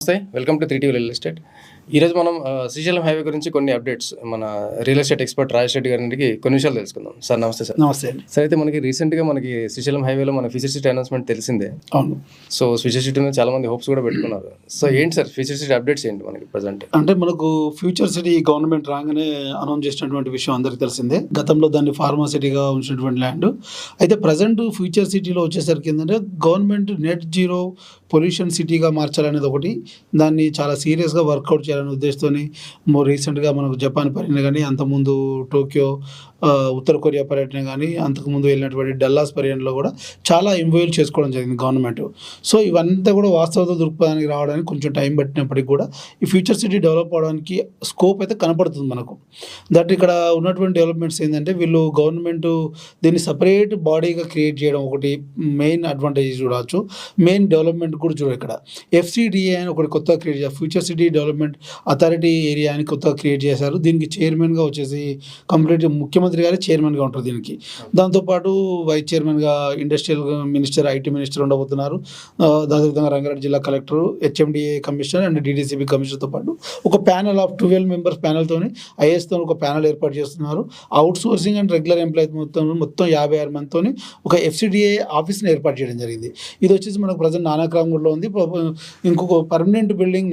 నమస్తే, welcome to 3T real estate. ఈరోజు మనం శ్రీశైలం హైవే గురించి కొన్ని అప్డేట్స్ మన real estate expert Rajesh Reddy గారికి కొన్ని విషయాలు తెలుసుకుందాం. సార్ నమస్తే. సార్ నమస్తే అండి. సార్ అయితే మనకి రీసెంట్గా మనకి శ్రీశైలం హైవేలో మన ఫ్యూచర్ సిటీ అనౌన్స్మెంట్ తెలిసిందే. అవును. సో ఫ్యూచర్ సిటీ మీద చాలా మంది హోప్స్ కూడా పెట్టుకున్నారు. సో ఏంటి సార్ ఫ్యూచర్ సిటీ అప్డేట్స్ ఏంటి మనకి ప్రజెంట్? అంటే మనకు ఫ్యూచర్ సిటీ గవర్నమెంట్ రాగానే అనౌన్స్ చేసినటువంటి విషయం అందరికీ తెలిసిందే. గతంలో దాన్ని ఫార్మా సిటీగా ఉంచినటువంటి ల్యాండ్. అయితే ప్రజెంట్ ఫ్యూచర్ సిటీలో వచ్చేసరికి ఏంటంటే గవర్నమెంట్ నెట్ జీరో పొల్యూషన్ సిటీగా మార్చాలనేది ఒకటి. దాన్ని చాలా సీరియస్గా వర్కౌట్ చేయాలనే ఉద్దేశంతో రీసెంట్గా మనకు జపాన్ పర్యటన కానీ, అంతకుముందు టోక్యో, ఉత్తర కొరియా పర్యటన కానీ, అంతకుముందు వెళ్ళినటువంటి డల్లాస్ పర్యటనలో కూడా చాలా ఇంవోల్వ్ చేసుకోవడం జరిగింది గవర్నమెంట్. సో ఇవంతా కూడా వాస్తవత దృక్పథానికి రావడానికి కొంచెం టైం పట్టినప్పటికీ కూడా ఈ ఫ్యూచర్ సిటీ డెవలప్ అవడానికి స్కోప్ అయితే కనపడుతుంది మనకు. దట్ ఇక్కడ ఉన్నటువంటి డెవలప్మెంట్స్ ఏంటంటే వీళ్ళు గవర్నమెంట్ దీన్ని సపరేట్ బాడీగా క్రియేట్ చేయడం ఒకటి మెయిన్ అడ్వాంటేజ్ చూడవచ్చు. మెయిన్ డెవలప్మెంట్ కూడా చూడ ఇక్కడ FCDA అని ఒకటి కొత్తగా క్రియేట్ చేశారు. Future city development authority area అని కొత్తగా క్రియేట్ చేశారు. దీనికి చైర్మన్గా వచ్చేసి కంప్లీట్ ముఖ్యమంత్రి గారే చైర్మన్గా ఉంటారు దీనికి. దాంతోపాటు వైస్ చైర్మన్గా ఇండస్ట్రియల్ మినిస్టర్, IT మినిస్టర్ ఉండబోతున్నారు. అదేవిధంగా రంగారెడ్డి జిల్లా collector, HMDA commissioner and DDCP కమిషనర్తో పాటు ఒక ప్యానల్ ఆఫ్ 12 మెంబర్స్ ప్యానల్తో IASతో ఒక ప్యానల్ ఏర్పాటు చేస్తున్నారు. Out sourcing and regular employees మొత్తం 56 మందితో ఒక FCDA ఆఫీస్ని ఏర్పాటు చేయడం జరిగింది. ఇది వచ్చేసి మనకు ప్రజెంట్ నానాక్రామ్గూడలో ఉంది. ఇంకొక పర్మనెంట్ బిల్డింగ్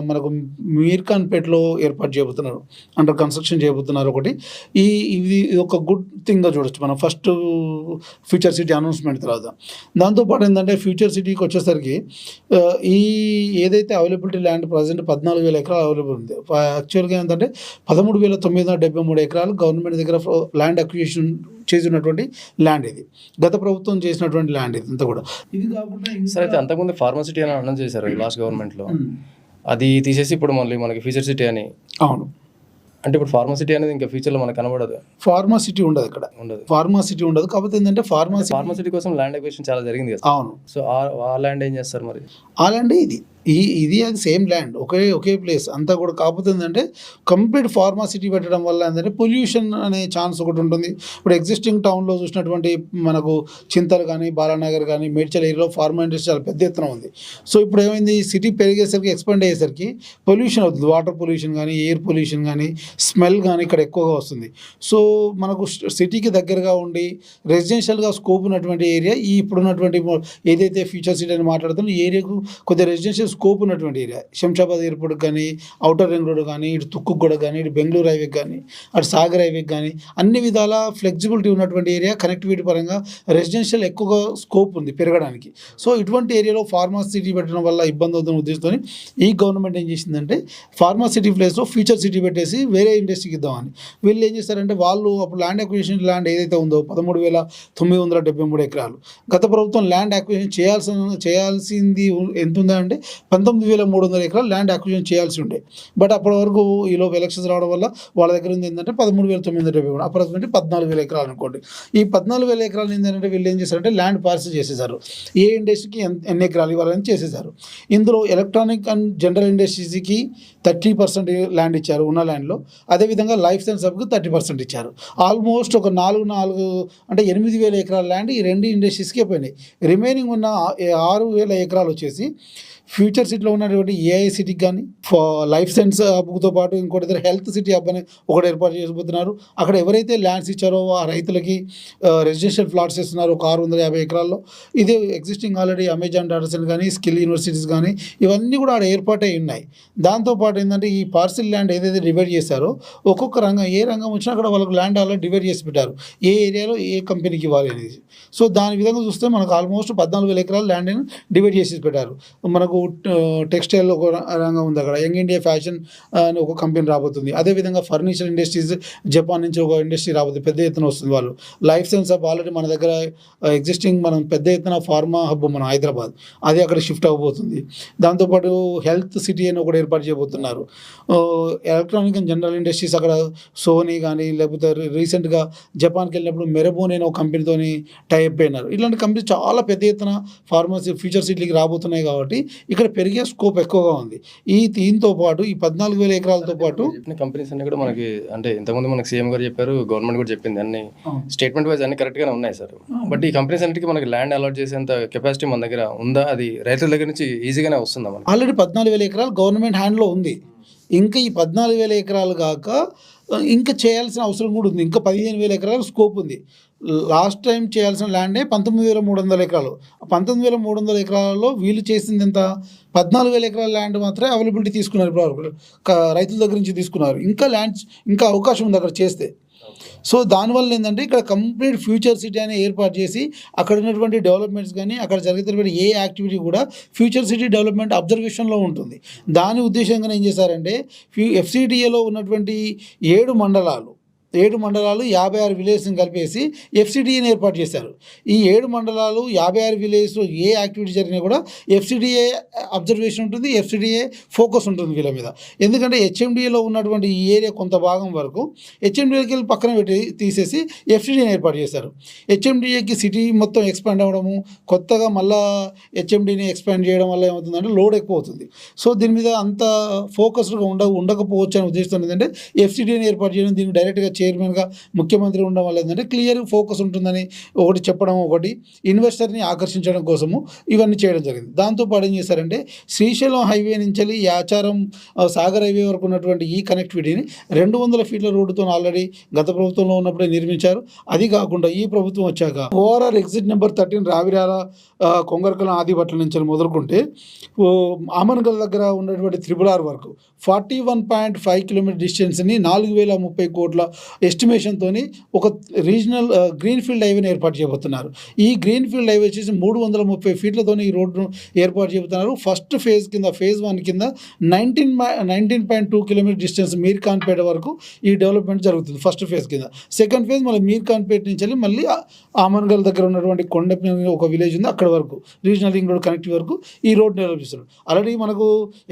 మనకు మీర్ఖాన్పేటలో ఏర్పాటు చేయబోతున్నారు, అండర్ కన్స్ట్రక్షన్ చేయబోతున్నారు ఒకటి. ఇది ఒక గుడ్ థింగ్గా చూడొచ్చు మనం ఫస్ట్ ఫ్యూచర్ సిటీ అనౌన్స్మెంట్ తర్వాత. దాంతోపాటు ఏంటంటే ఫ్యూచర్ సిటీకి వచ్చేసరికి ఈ ఏదైతే అవైలబిలిటీ ల్యాండ్ ప్రజెంట్ 14,000 ఎకరాలు అవైలబుల్ ఉంది. యాక్చువల్గా ఏంటంటే 13,973 ఎకరాలు గవర్నమెంట్ దగ్గర ల్యాండ్ అక్విజిషన్ చేసినటువంటి ల్యాండ్ ఇది. గత ప్రభుత్వం చేసినటువంటి ల్యాండ్ ఇది అంతా కూడా. ఇది కాకుండా సార్ అయితే అంతకుముందు ఫార్మా సిటీ అని అనౌన్స్ చేశారు లాస్ట్ గవర్నమెంట్లో. అది తీసేసి ఇప్పుడు మళ్ళీ మనకి ఫ్యూచర్ సిటీ అని. అవును. అంటే ఇప్పుడు ఫార్మా సిటీ అనేది ఇంకా ఫ్యూచర్లో మనకు కనబడదు. ఫార్మా సిటీ ఉండదు ఇక్కడ, ఉండదు. ఫార్మా సిటీ ఉండదు. కాకపోతే ఏంటంటే ఫార్మా సిటీ కోసం ల్యాండ్ అక్విజిషన్ చాలా జరిగింది కదా. అవును. సో ఆ ల్యాండ్ ఏం చేస్తారు మరి? ఆ ల్యాండ్ ఇది అది సేమ్ ల్యాండ్, ఒకే ప్లేస్ అంతా కూడా. కాకపోతే ఏంటంటే కంప్లీట్ ఫార్మా సిటీ పెట్టడం వల్ల ఏంటంటే పొల్యూషన్ అనే ఛాన్స్ ఒకటి ఉంటుంది. ఇప్పుడు ఎగ్జిస్టింగ్ టౌన్లో చూసినటువంటి మనకు చింతలు కానీ, బాలానగర్ కానీ, మేడ్చల్ ఏరియాలో ఫార్మా ఇండస్ట్రీ చాలా పెద్ద ఎత్తున ఉంది. సో ఇప్పుడు ఏమైంది, సిటీ పెరిగేసరికి, ఎక్స్పాండ్ అయ్యేసరికి పొల్యూషన్ అవుతుంది. వాటర్ పొల్యూషన్ కానీ, ఎయిర్ పొల్యూషన్ కానీ, స్మెల్ కానీ ఇక్కడ ఎక్కువగా వస్తుంది. సో మనకు సిటీకి దగ్గరగా ఉండి రెసిడెన్షియల్గా స్కోప్ ఉన్నటువంటి ఏరియా ఇప్పుడున్నటువంటి ఏదైతే ఫ్యూచర్ సిటీ అని మాట్లాడుతున్నా ఈ ఏరియాకు కొద్దిగా రెసిడెన్షియల్ స్కోప్ ఉన్నటువంటి ఏరియా. శంషాబాద్ ఎయిర్పోర్ట్ కానీ, అవుటర్ రింగ్ రోడ్ కానీ, ఇటు తుక్కుగూడ కానీ, ఇటు బెంగళూరు హైవేకి కానీ, అటు సాగర్ హైవేకి కానీ అన్ని విధాల ఫ్లెక్సిబిలిటీ ఉన్నటువంటి ఏరియా. కనెక్టివిటీ పరంగా రెసిడెన్షియల్ ఎక్కువగా స్కోప్ ఉంది పెరగడానికి. సో ఇటువంటి ఏరియాలో ఫార్మా సిటీ పెట్టడం వల్ల ఇబ్బంది అవుతున్న ఉద్దేశంతో ఈ గవర్నమెంట్ ఏం చేసిందంటే ఫార్మా సిటీ ప్లేస్లో ఫ్యూచర్ సిటీ పెట్టేసి వేరే ఇండస్ట్రీకి ఇద్దామని వీళ్ళు ఏం చేస్తారంటే వాళ్ళు అప్పుడు ల్యాండ్ అక్విజిషన్ ల్యాండ్ ఏదైతే ఉందో 13,973 ఎకరాలు గత ప్రభుత్వం ల్యాండ్ అక్విజిషన్ చేయాల్సింది ఎంత ఉందంటే 19,300 ఎకరాలు ల్యాండ్ అక్విజిషన్ చేయాల్సి ఉండే. బట్ అప్పటి వరకు ఈలోపు ఎలక్షన్స్ రావడం వల్ల వాళ్ళ దగ్గర ఉంది ఏంటంటే 13,973, అప్రాక్సిమేట్లీ 14,000 ఎకరాలు అనుకోండి. ఈ 14,000 ఎకరాలు ఏంటంటే వీళ్ళు ఏం చేశారంటే ల్యాండ్ పార్సల్ చేసేసారు. ఏ ఇండస్ట్రీకి ఎన్ని ఎకరాలు ఇవ్వాలని చేసేసారు. ఇందులో ఎలక్ట్రానిక్ అండ్ జనరల్ ఇండస్ట్రీస్కి 30% ల్యాండ్ ఇచ్చారు ఉన్న ల్యాండ్లో. అదేవిధంగా లైఫ్ సైన్స్ హబ్కి 30% ఇచ్చారు. ఆల్మోస్ట్ ఒక 4 అంటే 8,000 ఎకరాల ల్యాండ్ ఈ రెండు ఇండస్ట్రీస్కి అయిపోయినాయి. రిమైనింగ్ ఉన్న 6,000 ఎకరాలు వచ్చేసి ఫ్యూచర్ సిటీలో ఉన్నటువంటి AI సిటీకి కానీ, లైఫ్ సైన్స్ హబ్తో పాటు ఇంకోటి దగ్గర హెల్త్ సిటీ హబ్ అని ఒకటి ఏర్పాటు చేయబోతున్నారు. అక్కడ ఎవరైతే ల్యాండ్స్ ఇచ్చారో ఆ రైతులకి రెసిడెన్షియల్ ఫ్లాట్స్ ఇస్తున్నారు ఒక 650 ఎకరాల్లో. ఇదే existing already Amazon data centre కానీ, స్కిల్ యూనివర్సిటీస్ కానీ ఇవన్నీ కూడా ఆడ ఏర్పాటై ఉన్నాయి. దాంతోపాటు ఏంటంటే ఈ పార్సిల్ ల్యాండ్ ఏదైతే డివైడ్ చేశారో ఒక్కొక్క రంగం ఏ రంగం వచ్చినా అక్కడ వాళ్ళకి ల్యాండ్ ఆల్రెడీ డివైడ్ చేసి పెట్టారు, ఏ ఏరియాలో ఏ కంపెనీకి ఇవ్వాలి అనేది. సో దాని విధంగా చూస్తే మనకు ఆల్మోస్ట్ 14,000 ఎకరాల ల్యాండ్ని డివైడ్ చేసి పెట్టారు. మనకు టెక్స్టైల్ ఒక రంగం ఉంది, అక్కడ యంగ్ ఇండియా ఫ్యాషన్ అని ఒక కంపెనీ రాబోతుంది. అదేవిధంగా ఫర్నిచర్ ఇండస్ట్రీస్ జపాన్ నుంచి ఒక ఇండస్ట్రీ రాబోతుంది, పెద్ద ఎత్తున వస్తుంది. వాళ్ళు లైఫ్ సైన్స్ హబ్ ఆల్రెడీ మన దగ్గర ఎగ్జిస్టింగ్ మనం పెద్ద ఎత్తున ఫార్మా హబ్ మన హైదరాబాద్ అది అక్కడ షిఫ్ట్ అవ్వబోతుంది. దాంతోపాటు హెల్త్ సిటీ అని ఒకటి ఏర్పాటు చేయబోతున్నారు. ఎలక్ట్రానిక్ అండ్ జనరల్ ఇండస్ట్రీస్ అక్కడ సోనీ కానీ, లేకపోతే రీసెంట్గా జపాన్కి వెళ్ళినప్పుడు మెరబోన్ అనే ఒక కంపెనీతోని టైప్ అయినారు. ఇలాంటి కంపెనీస్ చాలా పెద్ద ఎత్తున ఫ్యూచర్ సిటీకి రాబోతున్నాయి. కాబట్టి ఇక్కడ పెరిగే స్కోప్ ఎక్కువగా ఉంది. దీంతో పాటు ఈ 14,000 ఎకరాలతో పాటు చెప్పిన కంపెనీస్ అన్ని కూడా మనకి అంటే ఇంతకుముందు మనకి సీఎం గారు చెప్పారు, గవర్నమెంట్ కూడా చెప్పింది, అన్ని స్టేట్మెంట్ వైజ్ అన్ని కరెక్ట్గానే ఉన్నాయి సార్. బట్ ఈ కంపెనీస్ అన్నిటికీ మనకి ల్యాండ్ అలాట్ చేసేంత కెపాసిటీ మన దగ్గర ఉందా? అది రైతుల దగ్గర నుంచి ఈజీగానే వస్తుందా మనకి? ఆల్రెడీ 14,000 ఎకరాలు గవర్నమెంట్ హ్యాండ్లో ఉంది. ఇంకా ఈ 14,000 ఎకరాలు కాక ఇంకా చేయాల్సిన అవసరం కూడా ఉంది. ఇంకా 15,000 ఎకరాలు స్కోప్ ఉంది. లాస్ట్ టైం చేయాల్సిన ల్యాండే 19,300 ఎకరాలు. 19,300 ఎకరాలలో వీళ్ళు చేసింది ఎంత? 14,000 ఎకరాల ల్యాండ్ మాత్రమే అవైలబిలిటీ తీసుకున్నారు ఇప్పుడు రైతుల దగ్గర నుంచి తీసుకున్నారు. ఇంకా ల్యాండ్స్ ఇంకా అవకాశం ఉంది అక్కడ చేస్తే. సో దానివల్ల ఏంటంటే ఇక్కడ కంప్లీట్ ఫ్యూచర్ సిటీ అనే ఏర్పాటు చేసి అక్కడ ఉన్నటువంటి డెవలప్మెంట్స్ కానీ అక్కడ జరుగుతున్నటువంటి ఏ యాక్టివిటీ కూడా ఫ్యూచర్ సిటీ డెవలప్మెంట్ అబ్జర్వేషన్లో ఉంటుంది. దాని ఉద్దేశంగా ఏం చేశారంటే ఎఫ్సిడిఏలో ఉన్నటువంటి 7 మండలాలు 56 విలేజ్ని కలిపేసి ఎఫ్సిడిఏని ఏర్పాటు చేశారు. ఈ 7 మండలాలు 56 విలేజ్లో ఏ యాక్టివిటీ జరిగినా కూడా ఎఫ్సిడిఏ అబ్జర్వేషన్ ఉంటుంది, ఎఫ్సిడిఏ ఫోకస్ ఉంటుంది వీళ్ళ మీద. ఎందుకంటే హెచ్ఎండిఏలో ఉన్నటువంటి ఈ ఏరియా కొంత భాగం వరకు హెచ్ఎండిఏకి వెళ్ళి పక్కన పెట్టి తీసేసి ఎఫ్సిడిఏని ఏర్పాటు చేశారు. హెచ్ఎండిఏకి సిటీ మొత్తం ఎక్స్పాండ్ అవ్వడము, కొత్తగా మళ్ళా హెచ్ఎండిని ఎక్స్పాండ్ చేయడం వల్ల ఏమవుతుందంటే లోడ్ ఎక్కువ అవుతుంది. సో దీని మీద అంత ఫోకస్డ్గా ఉండకపోవచ్చు అనే ఉద్దేశం ఏంటంటే ఎఫ్సిడిఏని ఏర్పాటు చేయడం, దీనికి డైరెక్ట్గా చైర్మన్గా ముఖ్యమంత్రి ఉండడం వల్ల ఏంటంటే క్లియర్ ఫోకస్ ఉంటుందని ఒకటి చెప్పడం, ఒకటి ఇన్వెస్టర్ని ఆకర్షించడం కోసము ఇవన్నీ చేయడం జరిగింది. దాంతోపాటు ఏం చేశారంటే శ్రీశైలం హైవే నుంచి యాచారం సాగర్ హైవే వరకు ఉన్నటువంటి ఈ కనెక్టివిటీని 200 ఫీట్ల రోడ్డుతో ఆల్రెడీ గత ప్రభుత్వంలో ఉన్నప్పుడే నిర్మించారు. అది కాకుండా ఈ ప్రభుత్వం వచ్చాక ORR exit number 13 Raviryal Kongarakalan Adibatla నుంచి మొదలుకుంటే ఆమన్గల్ దగ్గర ఉన్నటువంటి RRR వరకు 41.5 కిలోమీటర్ డిస్టెన్స్ని 4,030 కోట్ల ఎస్టిమేషన్తో ఒక రీజనల్ గ్రీన్ఫీల్డ్ హైవేని ఏర్పాటు చేయబోతున్నారు. ఈ గ్రీన్ఫీల్డ్ హైవే వచ్చేసి 330 ఫీట్లతో ఈ రోడ్డును ఏర్పాటు చేయబోతున్నారు. ఫస్ట్ ఫేజ్ కింద ఫేజ్ 1 కింద 19.2 కిలోమీటర్ డిస్టెన్స్ మీర్ఖాన్పేట వరకు ఈ డెవలప్మెంట్ జరుగుతుంది ఫస్ట్ ఫేజ్ కింద. సెకండ్ ఫేజ్ మళ్ళీ మీర్ఖాన్పేట నుంచి వెళ్ళి మళ్ళీ ఆమన్గల్ దగ్గర ఉన్నటువంటి కొండపి ఒక విలేజ్ ఉంది అక్కడ వరకు రీజనల్ రింగ్ రోడ్ కనెక్టివ్ వరకు ఈ రోడ్ డెవలప్ చేస్తారు. ఆల్రెడీ మనకు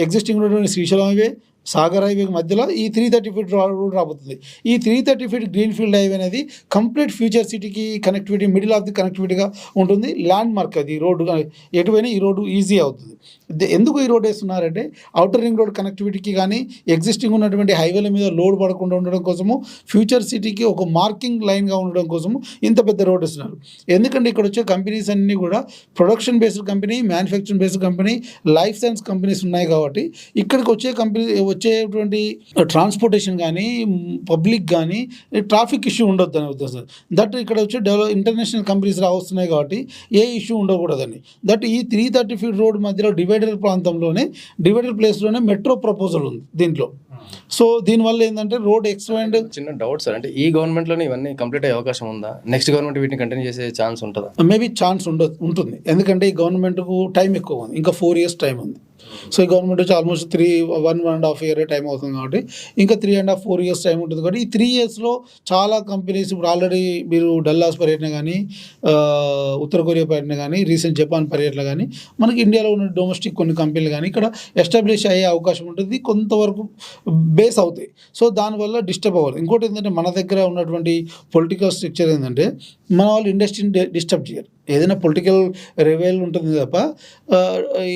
ఎగ్జిస్టింగ్ ఉన్నటువంటి శ్రీశైలం హైవే సాగర్ హైవే మధ్యలో ఈ 330 ఫీట్ రోడ్ రాబోతుంది. ఈ 330 ఫీట్ గ్రీన్ఫీల్డ్ హైవే అనేది కంప్లీట్ ఫ్యూచర్ సిటీకి కనెక్టివిటీ, మిడిల్ ఆఫ్ ది కనెక్టివిటీగా ఉంటుంది. ల్యాండ్ మార్క్ అది. ఈ రోడ్డు ఎటువైనా ఈ రోడ్డు ఈజీ అవుతుంది. ఎందుకు ఈ రోడ్ వేస్తున్నారంటే అవుటర్ రింగ్ రోడ్ కనెక్టివిటీకి కానీ ఎగ్జిస్టింగ్ ఉన్నటువంటి హైవేల మీద లోడ్ పడకుండా ఉండడం కోసము, ఫ్యూచర్ సిటీకి ఒక మార్కింగ్ లైన్గా ఉండడం కోసము ఇంత పెద్ద రోడ్ వేస్తున్నారు. ఎందుకంటే ఇక్కడ వచ్చే కంపెనీస్ అన్నీ కూడా production based company, manufacturing based company, life science companies ఉన్నాయి. కాబట్టి ఇక్కడికి వచ్చేటువంటి ట్రాన్స్పోర్టేషన్ కానీ పబ్లిక్ కానీ ట్రాఫిక్ ఇష్యూ ఉండొద్దు అనే ఉద్దేశం. దట్ ఇక్కడ వచ్చే ఇంటర్నేషనల్ కంపెనీస్ వస్తున్నాయి కాబట్టి ఏ ఇష్యూ ఉండకూడదని. దట్ ఈ 330 ఫీట్ రోడ్ మధ్యలో డివైడర్ ప్లేస్లోనే మెట్రో ప్రపోజల్ ఉంది దీంట్లో. సో దీనివల్ల ఏంటంటే రోడ్ ఎక్స్పాండ్. చిన్న డౌట్ సార్, అంటే ఈ గవర్నమెంట్లోనే ఇవన్నీ కంప్లీట్ అయ్యే అవకాశం ఉందా? నెక్స్ట్ గవర్నమెంట్ వీటిని కంటిన్యూ చేసే ఛాన్స్ ఉంటుందా? మేబీ ఛాన్స్ ఉంటుంది. ఎందుకంటే ఈ గవర్నమెంట్కు టైం ఎక్కువ ఉంది, ఇంకా 4 years టైం ఉంది. సో ఈ గవర్నమెంట్ వచ్చి ఆల్మోస్ట్ 1.5 year టైం అవుతుంది కాబట్టి ఇంకా 3.5-4 years టైం ఉంటుంది. కాబట్టి ఈ 3 yearsలో చాలా కంపెనీస్ ఇప్పుడు ఆల్రెడీ మీరు డల్లాస్ పర్యటన కానీ, ఉత్తర కొరియా పర్యటన కానీ, రీసెంట్ జపాన్ పర్యటన కానీ, మనకి ఇండియాలో ఉన్న డొమెస్టిక్ కొన్ని కంపెనీలు కానీ ఇక్కడ ఎస్టాబ్లిష్ అయ్యే అవకాశం ఉంటుంది, కొంతవరకు బేస్ అవుతాయి. సో దానివల్ల డిస్టర్బ్ అవ్వాలి. ఇంకోటి ఏంటంటే మన దగ్గర ఉన్నటువంటి పొలిటికల్ స్ట్రక్చర్ ఏంటంటే మన వాళ్ళు ఇండస్ట్రీని డిస్టర్బ్ చేయరు. ఏదైనా పొలిటికల్ రివైల్ ఉంటుంది తప్ప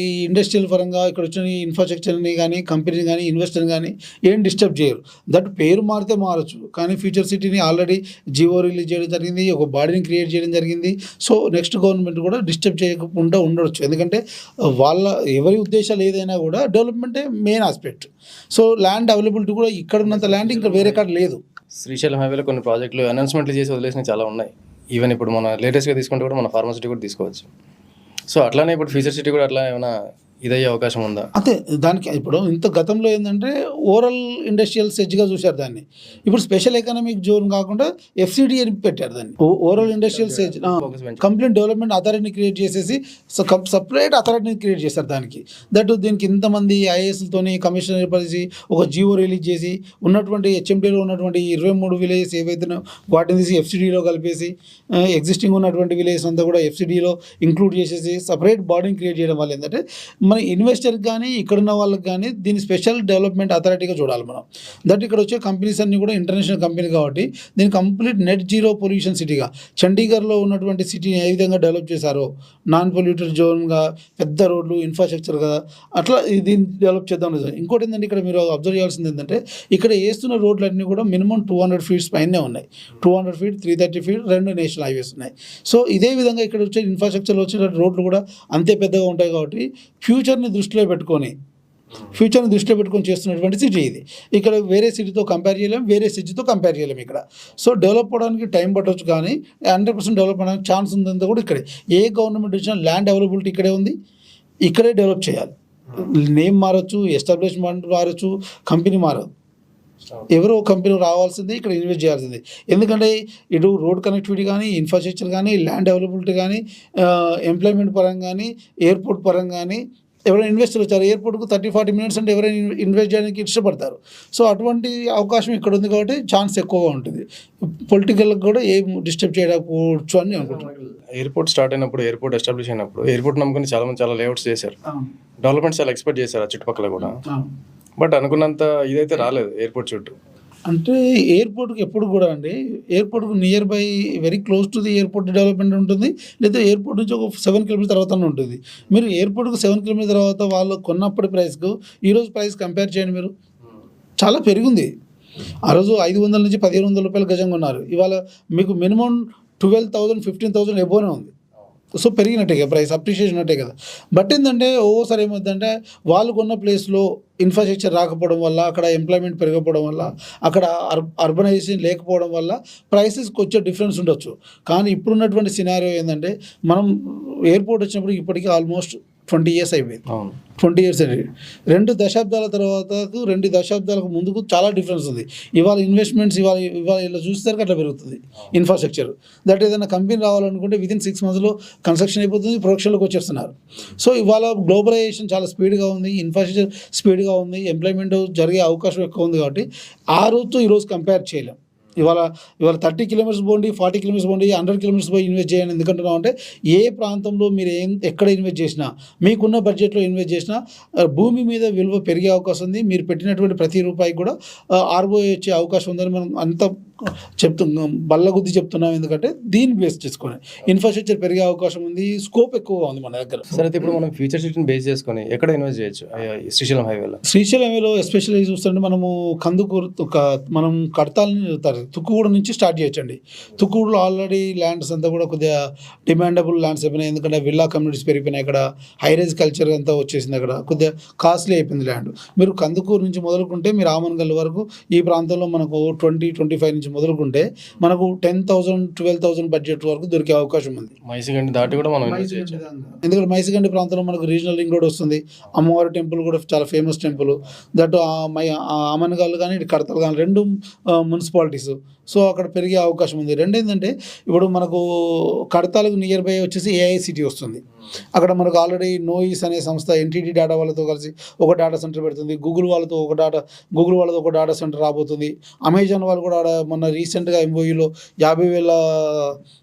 ఈ ఇండస్ట్రియల్ పరంగా ఇక్కడ వచ్చిన ఇన్ఫ్రాస్ట్రక్చర్ని కానీ, కంపెనీని కానీ, ఇన్వెస్టర్ని కానీ ఏం డిస్టర్బ్ చేయరు. దట్ పేరు మారితే మారచ్చు, కానీ ఫ్యూచర్ సిటీని ఆల్రెడీ జియో రిలీజ్ చేయడం జరిగింది, ఒక బాడీని క్రియేట్ చేయడం జరిగింది. సో నెక్స్ట్ గవర్నమెంట్ కూడా డిస్టర్బ్ చేయకుండా ఉండవచ్చు. ఎందుకంటే వాళ్ళ ఎవరి ఉద్దేశాలు ఏదైనా కూడా డెవలప్మెంటే main aspect. So land availability కూడా ఇక్కడ ఉన్నంత ల్యాండ్ ఇంకా వేరే కాడ లేదు. శ్రీశైలం హైవేలో కొన్ని ప్రాజెక్టులు అనౌన్స్మెంట్లు చేసి వదిలేసినవి చాలా ఉన్నాయి. ఈవెన్ ఇప్పుడు మన లేటెస్ట్గా తీసుకుంటే కూడా మన ఫార్మసిటీ కూడా తీసుకోవచ్చు. సో అట్లానే ఇప్పుడు ఫ్యూచర్ సిటీ కూడా అట్లా ఏమైనా ఇదయ్యే అవకాశం ఉందా? అదే దానికి ఇప్పుడు ఇంత గతంలో ఏంటంటే ఓరల్ ఇండస్ట్రియల్ సెజ్గా చూశారు దాన్ని. ఇప్పుడు స్పెషల్ ఎకనామిక్ జోన్ కాకుండా ఎఫ్సిడి అని పెట్టారు దాన్ని. ఓరల్ ఇండస్ట్రియల్ సెజ్ కంప్లీట్ డెవలప్మెంట్ అథారిటీని క్రియేట్ చేసేసి సపరేట్ అథారిటీని క్రియేట్ చేశారు దానికి. దీనికి ఇంతమంది ఐఏఎస్లతోని కమిషన్ ఏర్పరిచి ఒక జియో రిలీజ్ చేసి ఉన్నటువంటి హెచ్ఎండిలో ఉన్నటువంటి 23 విలేజెస్ ఏవైతే వాటిని తీసి ఎఫ్సిడిలో కలిపేసి ఎగ్జిస్టింగ్ ఉన్నటువంటి విలేజెస్ అంతా కూడా ఎఫ్సిడిలో ఇంక్లూడ్ చేసేసి సపరేట్ బాడీని క్రియేట్ చేయడం వల్ల ఏంటంటే మన ఇన్వెస్టర్కి కానీ ఇక్కడున్న వాళ్ళకి కానీ దీన్ని స్పెషల్ డెవలప్మెంట్ అథారిటీగా చూడాలి మనం. దట్ ఇక్కడ వచ్చే కంపెనీస్ అన్నీ కూడా ఇంటర్నేషనల్ కంపెనీ కాబట్టి దీన్ని కంప్లీట్ నెట్ జీరో పొల్యూషన్ సిటీగా చండీగఢ్లో ఉన్నటువంటి సిటీని ఏ విధంగా డెవలప్ చేశారో నాన్ పొల్యూటెడ్ జోన్గా పెద్ద రోడ్లు ఇన్ఫ్రాస్ట్రక్చర్ కదా అట్లా దీన్ని డెవలప్ చేద్దాం. ఇంకోటి ఏంటంటే ఇక్కడ మీరు అబ్జర్వ్ చేయాల్సింది ఏంటంటే ఇక్కడ వేస్తున్న రోడ్లన్నీ కూడా మినిమం 200 ఫీట్స్ పైనే ఉన్నాయి. 200 ఫీట్ 330 ఫీట్ 2 నేషనల్ హైవేస్ ఉన్నాయి. సో ఇదే విధంగా ఇక్కడ వచ్చే ఇన్ఫ్రాస్ట్రక్చర్లో వచ్చే రోడ్లు కూడా అంతే పెద్దగా ఉంటాయి కాబట్టి ఫ్యూచర్ని దృష్టిలో పెట్టుకొని చేస్తున్నటువంటి సిటీ ఇది. ఇక్కడ వేరే సిటీతో కంపేర్ చేయలేము, వేరే సిటీతో కంపేర్ చేయలేము ఇక్కడ. సో డెవలప్ అవడానికి టైం పట్టవచ్చు కానీ 100% డెవలప్ అవడానికి ఛాన్స్ ఉందంతా కూడా ఇక్కడే. ఏ గవర్నమెంట్ వచ్చినా ల్యాండ్ అవైలబిలిటీ ఇక్కడే ఉంది, ఇక్కడే డెవలప్ చేయాలి. నేమ్ మారచ్చు, ఎస్టాబ్లిష్మెంట్ మారచ్చు, కంపెనీ మారదు. ఎవరో కంపెనీ రావాల్సింది, ఇక్కడ ఇన్వెస్ట్ చేయాల్సింది. ఎందుకంటే ఇటు రోడ్ కనెక్టివిటీ కానీ, ఇన్ఫ్రాస్ట్రక్చర్ కానీ, ల్యాండ్ అవైలబిలిటీ కానీ, ఎంప్లాయ్మెంట్ పరంగా కానీ, ఎయిర్పోర్ట్ పరంగా కానీ ఎవరైనా ఇన్వెస్టర్ వచ్చారు ఎయిర్పోర్ట్కు 30-40 మినిట్స్ అంటే ఎవరైనా ఇన్వెస్ట్ చేయడానికి ఇష్టపడతారు. సో అటువంటి అవకాశం ఇక్కడ ఉంది కాబట్టి ఛాన్స్ ఎక్కువగా ఉంటుంది. పొలిటికల్గా కూడా ఏం డిస్టర్బ్ చేయకపోవచ్చు అని అనుకుంటున్నాను. ఎయిర్పోర్ట్ స్టార్ట్ అయినప్పుడు, ఎయిర్పోర్ట్ ఎస్టాబ్లిష్ అయినప్పుడు ఎయిర్పోర్ట్ నమ్ముకుని చాలా లేఅవుట్స్ చేశారు, డెవలప్మెంట్ చాలా ఎక్స్పెక్ట్ చేశారు ఆ చుట్టుపక్కల కూడా. బట్ అనుకున్నంత ఇదైతే రాలేదు ఎయిర్పోర్ట్ చుట్టూ. అంటే ఎయిర్పోర్ట్కి ఎప్పుడు కూడా అండి, ఎయిర్పోర్ట్కు nearby very close to the airport development ఉంటుంది, లేదా ఎయిర్పోర్ట్ నుంచి ఒక 7 కిలోమీటర్ తర్వాత ఉంటుంది. మీరు ఎయిర్పోర్ట్కు 7 కిలోమీటర్ తర్వాత వాళ్ళు కొన్నప్పటి ప్రైస్కు ఈరోజు ప్రైస్ కంపేర్ చేయండి, మీరు చాలా పెరిగింది. ఆ రోజు 500 నుంచి 1500 రూపాయలు గజంగా ఉన్నారు, ఇవాళ మీకు మినిమం 12,000 15,000 ఎబోనే ఉంది. సో పెరిగినట్టే కదా ప్రైస్, అప్రిషియేషన్ ఉన్నట్టే కదా. బట్ ఏంటంటే ఓసారి ఏమవుతుందంటే వాళ్ళు కొన్న ప్లేస్లో ఇన్ఫ్రాస్ట్రక్చర్ రాకపోవడం వల్ల, అక్కడ ఎంప్లాయ్మెంట్ పెరగకపోవడం వల్ల, అక్కడ అర్బనైజేషన్ లేకపోవడం వల్ల ప్రైసెస్కి వచ్చే డిఫరెన్స్ ఉండొచ్చు. కానీ ఇప్పుడున్నటువంటి సినారియో ఏంటంటే మనం ఎయిర్పోర్ట్ వచ్చినప్పుడు ఇప్పటికీ ఆల్మోస్ట్ 20 years అయిపోయింది. 20 years అండి. 2 దశాబ్దాల తర్వాతకు 2 దశాబ్దాలకు ముందుకు చాలా డిఫరెన్స్ ఉంది. ఇవాళ ఇన్వెస్ట్మెంట్స్ ఇవాళ ఇలా చూసేసరికి అట్లా పెరుగుతుంది ఇన్ఫ్రాస్ట్రక్చర్. దట్ ఏదైనా కంపెనీ రావాలనుకుంటే వితిన్ 6 monthsలో కన్స్ట్రక్షన్ అయిపోతుంది, ప్రొడక్షన్లోకి వచ్చేస్తున్నారు. సో ఇవాళ గ్లోబలైజేషన్ చాలా స్పీడ్గా ఉంది, ఇన్ఫ్రాస్ట్రక్చర్ స్పీడ్గా ఉంది, ఎంప్లాయ్మెంట్ జరిగే అవకాశం ఎక్కువ ఉంది. కాబట్టి ఆ రోజుతో ఈరోజు కంపేర్ చేయలేం. ఇవాళ 30 కిలోమీటర్స్ పోండి, 40 కిలోమీటర్స్ పోండి, 100 కిలోమీటర్స్ పోయి ఇన్వెస్ట్ చేయండి. ఎందుకంటున్నాం అంటే ఏ ప్రాంతంలో మీరు ఎక్కడ ఇన్వెస్ట్ చేసినా, మీకున్న బడ్జెట్లో ఇన్వెస్ట్ చేసినా భూమి మీద విలువ పెరిగే అవకాశం ఉంది. మీరు పెట్టినటువంటి ప్రతి రూపాయికి కూడా ఆర్ఓఐ వచ్చే అవకాశం ఉందని మనం అంత బల్లగుద్ది చెప్తున్నాం. ఎందుకంటే దీన్ని బేస్ చేసుకొని ఇన్ఫ్రాస్ట్రక్చర్ పెరిగే అవకాశం ఉంది, స్కోప్ ఎక్కువగా ఉంది మన దగ్గర. సరే, అయితే ఇప్పుడు మనం ఫ్యూచర్ సిటీని బేస్ చేసుకొని ఎక్కడ ఇన్వెస్ట్ చేయొచ్చు శ్రీశైలం హైవేలో? శ్రీశైలం హైవేలో ఎస్పెషల్లీ చూస్తుంటే మనము కందుకూరు, మనం కడతాలని తుక్కుగూడ నుంచి స్టార్ట్ చేయొచ్చండి. తుక్కుగూడలో ఆల్రెడీ ల్యాండ్స్ అంతా కూడా కొద్దిగా డిమాండబుల్ ల్యాండ్స్ అయిపోయినాయి. ఎందుకంటే విల్లా కమ్యూనిటీస్ పెరిగిపోయినాయి, అక్కడ హైరేజ్ కల్చర్ అంతా వచ్చేసింది, అక్కడ కొద్దిగా కాస్ట్లీ అయిపోయింది ల్యాండ్. మీరు కందుకూరు నుంచి మొదలుకుంటే మీరు ఆమన్గల్ వరకు ఈ ప్రాంతంలో మనకు 20-25 నుంచి మొదలుకుంటే మనకు 10,000-12,000 బడ్జెట్ వరకు దొరికే అవకాశం ఉంది. మైసిగండి దాటి కూడా మనం ఎందుకంటే మైసిగండి ప్రాంతంలో మనకు రీజనల్ రింగ్ రోడ్ వస్తుంది, అమ్మవారి టెంపుల్ కూడా చాలా ఫేమస్ టెంపుల్. దట్ ఆమన్గల్ కానీ ఇటు కడతలు కానీ 2 మున్సిపాలిటీస్. సో అక్కడ పెరిగే అవకాశం ఉంది. 2 ఏంటంటే ఇప్పుడు మనకు కడతాలకు నియర్ బై వచ్చేసి ఏఐసిటీ వస్తుంది. అక్కడ మనకు ఆల్రెడీ నోయిస్ అనే సంస్థ ఎన్టీటీ డేటా వాళ్ళతో కలిసి ఒక డేటా సెంటర్ పెడుతుంది, గూగుల్ వాళ్ళతో ఒక డేటా సెంటర్ రాబోతుంది. అమెజాన్ వాళ్ళు కూడా మొన్న రీసెంట్గా ఎంఓయూలో 50,000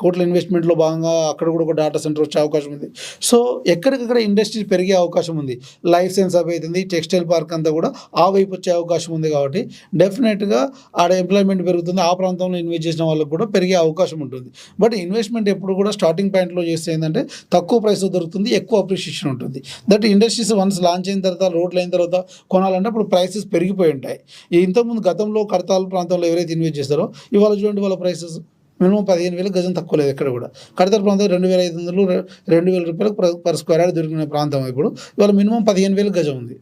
కోట్ల ఇన్వెస్ట్మెంట్లో భాగంగా అక్కడ కూడా ఒక డేటా సెంటర్ వచ్చే అవకాశం ఉంది. సో ఎక్కడికక్కడ ఇండస్ట్రీ పెరిగే అవకాశం ఉంది. లైఫ్ సైన్స్ హబ్ అవుతుంది, టెక్స్టైల్ పార్క్ అంతా కూడా ఆ వైపు వచ్చే అవకాశం ఉంది. కాబట్టి డెఫినెట్గా ఆడ ఎంప్లాయ్మెంట్ పెరుగుతుంది, ఆ ప్రాంతంలో ఇన్వెస్ట్ చేసిన వాళ్ళకి కూడా పెరిగే అవకాశం ఉంటుంది. బట్ ఇన్వెస్ట్మెంట్ ఎప్పుడు కూడా స్టార్టింగ్ పాయింట్లో చేస్తే ఏంటంటే తక్కువ ప్రైస్లో దొరుకుతుంది, ఎక్కువ అప్రిషియేషన్ ఉంటుంది. దట్ ఇండస్ట్రీస్ వన్స్ లాంచ్ అయిన తర్వాత, రోడ్లు అయిన తర్వాత కొనాలంటే అప్పుడు ప్రైసెస్ పెరిగిపోయి ఉంటాయి. ఇంతకుముందు గతంలో కడతాల ప్రాంతంలో ఎవరైతే ఇన్వెస్ట్ చేస్తారో ఇవాళ చూడండి వాళ్ళ ప్రైసెస్ మినిమం 15,000 గజం తక్కువ లేదు ఎక్కడ కూడా. కడతాల ప్రాంతం 2,500 2,000 రూపాయలకు పర్ స్క్వేర్ యార్డ్ దొరికిన ప్రాంతం. ఇప్పుడు ఇవాళ మినిమం 15,000 గజం ఉంది,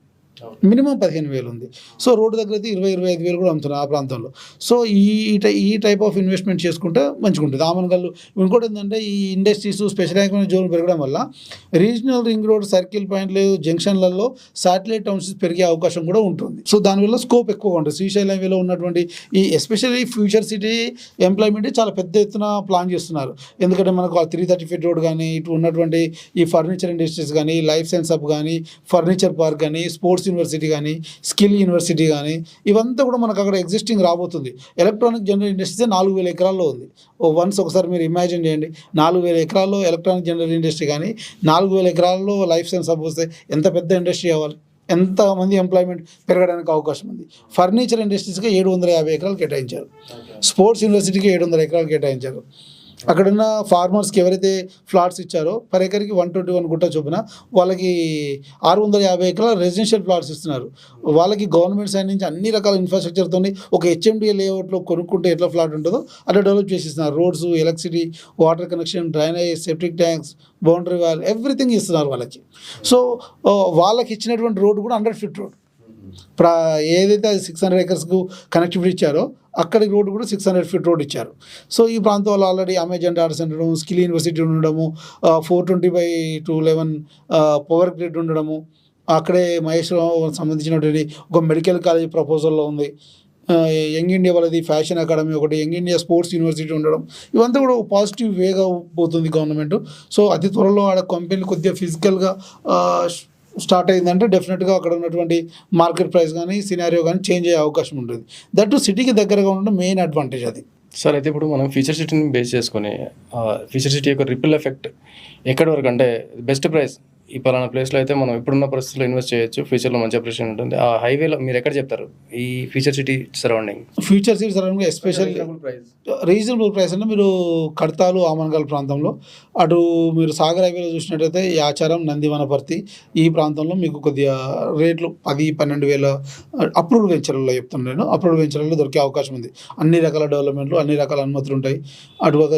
మినిమం 15,000 ఉంది. సో రోడ్డు దగ్గర అయితే 20-25,000 కూడా అమ్ముతున్నారు ఆ ప్రాంతంలో. సో ఈ టైప్ ఆఫ్ ఇన్వెస్ట్మెంట్ చేసుకుంటే మంచిగా ఉంటుంది. ఆమన్గల్లు ఇంకోటి ఏంటంటే ఈ ఇండస్ట్రీస్ స్పెషలైజ్డ్ జోన్ పెరగడం వల్ల రీజనల్ రింగ్ రోడ్, సర్కిల్ పాయింట్లు, జంక్షన్లలో శాటిలైట్ టౌన్షిప్స్ పెరిగే అవకాశం కూడా ఉంటుంది. సో దానివల్ల స్కోప్ ఎక్కువగా ఉంటుంది. శ్రీశైలం హైవేలో ఉన్నటువంటి ఈ ఎస్పెషల్లీ ఫ్యూచర్ సిటీ ఎంప్లాయ్మెంట్ చాలా పెద్ద ఎత్తున ప్లాన్ చేస్తున్నారు. ఎందుకంటే మనకు 330 ఫీట్ రోడ్ కానీ, ఇటు ఉన్నటువంటి ఈ ఫర్నిచర్ ఇండస్ట్రీస్ కానీ, లైఫ్ సైన్స్ హబ్ కానీ, ఫర్నిచర్ పార్క్ కానీ, స్పోర్ట్స్ యూనివర్సిటీ కానీ, స్కిల్ యూనివర్సిటీ కానీ, ఇవంతా కూడా మనకు అక్కడ ఎగ్జిస్టింగ్ రాబోతుంది. ఎలక్ట్రానిక్ జనరల్ ఇండస్ట్రీ 4,000 ఎకరాల్లో ఉంది. ఒకసారి మీరు ఇమాజిన్ చేయండి, 4,000 ఎకరాల్లో ఎలక్ట్రానిక్ జనరల్ ఇండస్ట్రీ కానీ, 4,000 ఎకరాల్లో లైఫ్ సైన్స్ హబ్ వస్తే ఎంత పెద్ద ఇండస్ట్రీ అవ్వాలి, ఎంతమంది ఎంప్లాయ్మెంట్ పెరగడానికి అవకాశం ఉంది. ఫర్నిచర్ ఇండస్ట్రీస్కి 750 ఎకరాలు కేటాయించారు. స్పోర్ట్స్ యూనివర్సిటీకి 700 ఎకరాలు కేటాయించారు. అక్కడున్న ఫార్మర్స్కి ఎవరైతే ఫ్లాట్స్ ఇచ్చారో పర్ ఎకర్కి 121 గుంట చొప్పున వాళ్ళకి 650 ఎకరాల రెసిడెన్షియల్ ఫ్లాట్స్ ఇస్తున్నారు. వాళ్ళకి గవర్నమెంట్ సైడ్ నుంచి అన్ని రకాల ఇన్ఫ్రాస్ట్రక్చర్తో ఒక హెచ్ఎండిఏ లేఅవుట్లో కొనుక్కుంటే ఎట్లా ఫ్లాట్ ఉంటుందో అట్లా డెవలప్ చేసి ఇస్తున్నారు. Roads, electricity, water connection, drainage, septic tanks, boundary wall, everything ఇస్తున్నారు వాళ్ళకి. సో వాళ్ళకి ఇచ్చినటువంటి రోడ్డు కూడా 100 ఫీట్ రోడ్. ఏదైతే అది 600 ఎకర్స్కు కనెక్టివిటీ ఇచ్చారో అక్కడి రోడ్డు కూడా 600 ఫీట్ రోడ్ ఇచ్చారు. సో ఈ ప్రాంతంలో already Amazon data centre, skill university ఉండడము, 420/211 పవర్ గ్రిడ్ ఉండడము, అక్కడే మహేశ్వరం సంబంధించినటువంటి ఒక మెడికల్ కాలేజ్ ప్రపోజల్లో ఉంది. యంగ్ ఇండియా వాళ్ళది ఫ్యాషన్ అకాడమీ ఒకటి, యంగ్ ఇండియా స్పోర్ట్స్ యూనివర్సిటీ ఉండడం, ఇవంతా కూడా పాజిటివ్ వేగా పోతుంది గవర్నమెంట్. సో అతి త్వరలో ఆడ కంపెనీ కొద్దిగా ఫిజికల్గా స్టార్ట్ అయిందంటే డెఫినెట్గా అక్కడ ఉన్నటువంటి మార్కెట్ ప్రైస్ కానీ, సినారియో కానీ చేంజ్ అయ్యే అవకాశం ఉంటుంది. దట్ టు సిటీకి దగ్గరగా ఉండడం మెయిన్ అడ్వాంటేజ్ అది. సార్ అయితే ఇప్పుడు మనం ఫ్యూచర్ సిటీని బేస్ చేసుకొని ఫ్యూచర్ సిటీ యొక్క రిపిల్ ఎఫెక్ట్ ఎక్కడి వరకు, అంటే బెస్ట్ ప్రైస్ ఈ పలానా ప్లేస్లో అయితే మనం ఇప్పుడున్న పరిస్థితుల్లో ఇన్వెస్ట్ చేయొచ్చు, ఫ్యూచర్లో మంచి అప్రిషియేషన్ ఉంటుంది. ఆ హైవేలో మీరు ఎక్కడ చెప్తారు ఈ future city surrounding? Future city surrounding especially reasonable price అంటే మీరు కడతాలు, ఆమన్గల్ ప్రాంతంలో, అటు మీరు సాగర్ హైవేలో చూసినట్టయితే యాచారం, నందివనపర్తి ఈ ప్రాంతంలో మీకు కొద్దిగా రేట్లు 10-12 వేల అప్రూవ్డ్ వెంచర్లలో చెప్తున్నాను నేను. అప్రూవ్డ్ వెంచర్లలో దొరికే అవకాశం ఉంది. అన్ని రకాల డెవలప్మెంట్లు, అన్ని రకాల అనుమతులు ఉంటాయి. అటుపక్క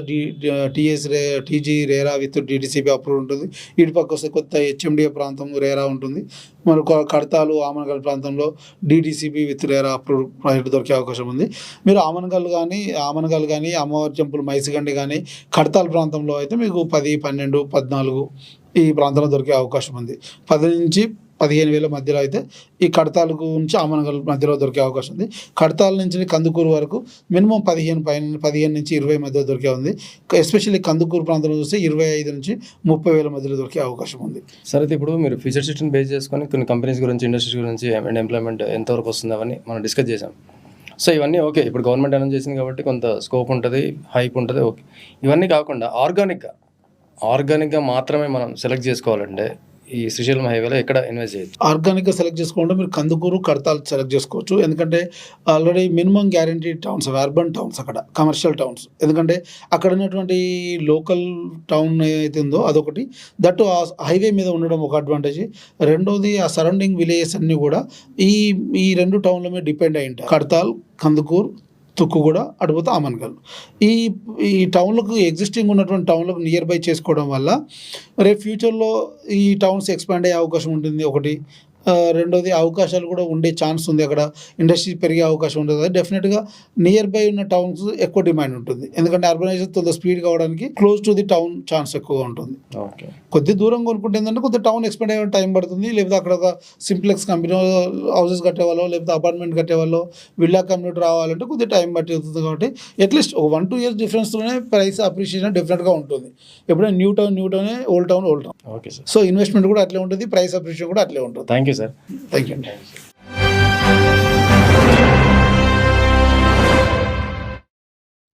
TG RERA with DTCP approved ఉంటుంది. ఇటు పక్క వస్తే కొత్త హెచ్ఎండిఏ ప్రాంతం రేరా ఉంటుంది. మనకు కడతాలు, ఆమన్గల్ ప్రాంతంలో DTCP with RERA approved project దొరికే అవకాశం ఉంది. మీరు ఆమన్గల్ కానీ అమ్మవారి టెంపుల్, మైసిగండి కానీ, కడతాల ప్రాంతంలో అయితే మీకు 10, 12, 14 ఈ ప్రాంతంలో దొరికే అవకాశం ఉంది. 10 నుంచి 15 వేల మధ్యలో అయితే ఈ కడతాలకు నుంచి ఆమన్గల్ మధ్యలో దొరికే అవకాశం ఉంది. కడతాల నుంచి కందుకూరు వరకు మినిమం 15 నుంచి 20 మధ్యలో దొరికే ఉంది. ఎస్పెషల్లీ కందుకూరు ప్రాంతంలో చూస్తే 25 నుంచి 30 వేల మధ్యలో దొరికే అవకాశం ఉంది. సరే అయితే ఇప్పుడు మీరు ఫ్యూచర్ సిటీని బేస్ చేసుకొని కొన్ని కంపెనీస్ గురించి, ఇండస్ట్రీస్ గురించి అండ్ ఎంప్లాయ్మెంట్ ఎంతవరకు వస్తుంది అవన్నీ మనం డిస్కస్ చేసాం. సో ఇవన్నీ ఓకే, ఇప్పుడు గవర్నమెంట్ అనౌన్స్ చేసింది కాబట్టి కొంత స్కోప్ ఉంటుంది, హైప్ ఉంటుంది, ఓకే. ఇవన్నీ కాకుండా ఆర్గానిక్గా మాత్రమే మనం సెలెక్ట్ చేసుకోవాలంటే ఈ శ్రీశైలం హైవేలో ఎక్కడ ఇన్వెస్ట్ చేయొచ్చు? ఆర్గానిక్గా సెలెక్ట్ చేసుకోవాలంటే మీరు కందుకూరు, కడతాలు సెలెక్ట్ చేసుకోవచ్చు. ఎందుకంటే already minimum guarantee towns, urban towns, అక్కడ కమర్షియల్ టౌన్స్. ఎందుకంటే అక్కడ ఉన్నటువంటి లోకల్ టౌన్ ఏదైతే ఉందో అదొకటి, దట్టు ఆ హైవే మీద ఉండడం ఒక అడ్వాంటేజ్. రెండోది ఆ సరౌండింగ్ విలేజెస్ అన్నీ కూడా ఈ 2 టౌన్ల మీద డిపెండ్ అయి ఉంటాయి. కడతాల్, కందుకూరు, తుక్కుగూడ, అటుపోతే ఆమన్గల్. ఈ టౌన్లకు ఎగ్జిస్టింగ్ ఉన్నటువంటి టౌన్లకు నియర్ బై చేసుకోవడం వల్ల రేపు ఫ్యూచర్లో ఈ టౌన్స్ ఎక్స్పాండ్ అయ్యే అవకాశం ఉంటుంది ఒకటి. రెండోది అవకాశాలు కూడా ఉండే ఛాన్స్ ఉంది. అక్కడ ఇండస్ట్రీ పెరిగే అవకాశం ఉంటుంది. డెఫినెట్గా నియర్ బై ఉన్న టౌన్స్ ఎక్కువ డిమాండ్ ఉంటుంది. ఎందుకంటే అర్బనైజేషన్ తొందర స్పీడ్ కావడానికి close to the town chance ఎక్కువగా ఉంటుంది. కొద్ది దూరం కొనుక్కుంటే ఏంటంటే కొద్ది టౌన్ ఎక్స్పాండ్ అయ్యే టైం పడుతుంది. లేకపోతే అక్కడ ఒక సింప్లెక్స్ కంపెనీ హౌసెస్ కట్టేవాళ్ళు, లేకపోతే అపార్ట్మెంట్ కట్టేవాళ్ళు, విల్లా కమ్యూనిటీ రావాలంటే కొద్దిగా టైం పట్టి అవుతుంది. కాబట్టి అట్లీస్ట్ ఒక 1-2 ఇయర్స్ డిఫరెన్స్తోనే ప్రైస్ అప్రిషియేషన్ డెఫినెట్గా ఉంటుంది. ఎప్పుడైనా new town old town. Okay sir. So investment కూడా అట్లే ఉంటుంది, ప్రైస్ అప్రిషియేషన్ కూడా అట్లే ఉంటుంది. Thank you sir. Thank you.